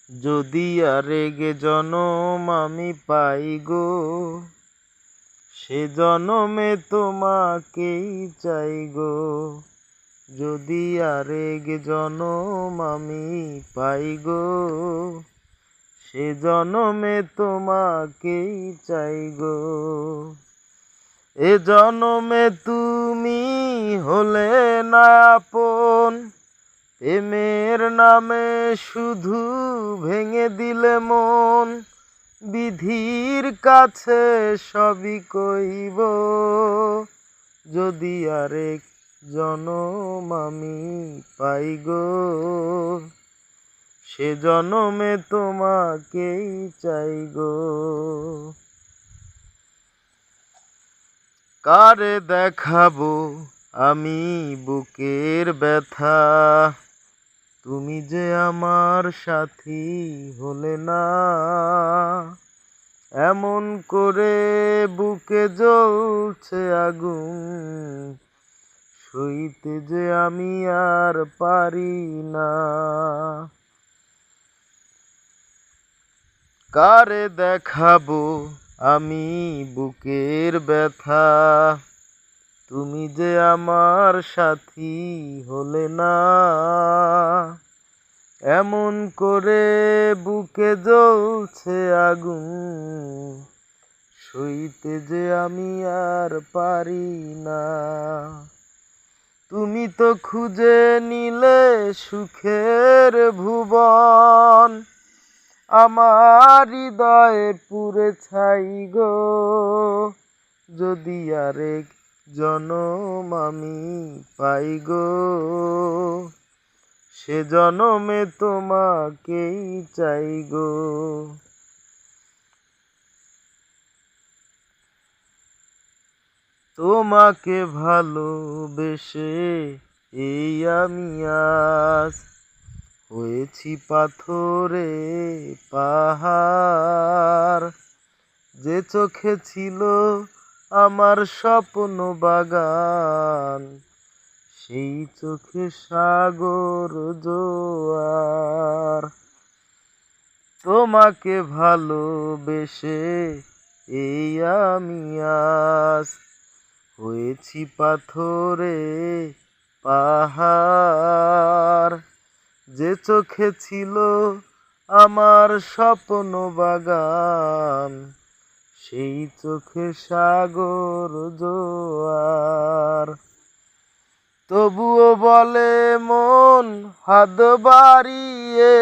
যদি আরেগে জনম আমি পাই গো, সে জনমে তোমাকেই চাই গো। যদি আরেগে জনম আমি পাই গো, সে জনমে তোমাকেই চাই গো। এ জনমে তুমি হলে না আপন, প্রেমের নামে শুধু ভেঙে দিলে মন। বিধির কাছে সবই কইব, যদি আরেক জনম আমি পাই গো, সে জনমে তোমাকেই চাই গো। কারে দেখাবো আমি বুকের ব্যথা, তুমি যে আমার সাথী হলে না। এমন করে বুকে জ্বলছে আগুন, সইতে যে আমি আর পারি না। কারে দেখাবো আমি বুকের ব্যথা, তুমি যে আমার সাথী হলে না। এমন করে বুকে জ্বলছে আগুন, সইতে যে আমি আর পারি না। তুমি তো খুঁজে নিলে সুখের ভুবন, আমার হৃদয়ে পুরে ছাই গো। যদি আরেক জনম আমি পাই গো, সে জনমে তোমাকেই চাই গো। তোমাকে ভালোবেসে এই আমি আজ হয়েছি পাথরে পাহাড়। যে চোখে ছিল আমার স্বপ্ন বাগান, সেই চোখে সাগর জোয়ার। তোমাকে ভালোবেসে এই আমি আজ হয়েছি পাথরে পাহাড়। যে চোখে ছিল আমার স্বপ্ন বাগান, সেই চোখে সাগর জোয়ার। তবুও বলে মন হাত বাড়িয়ে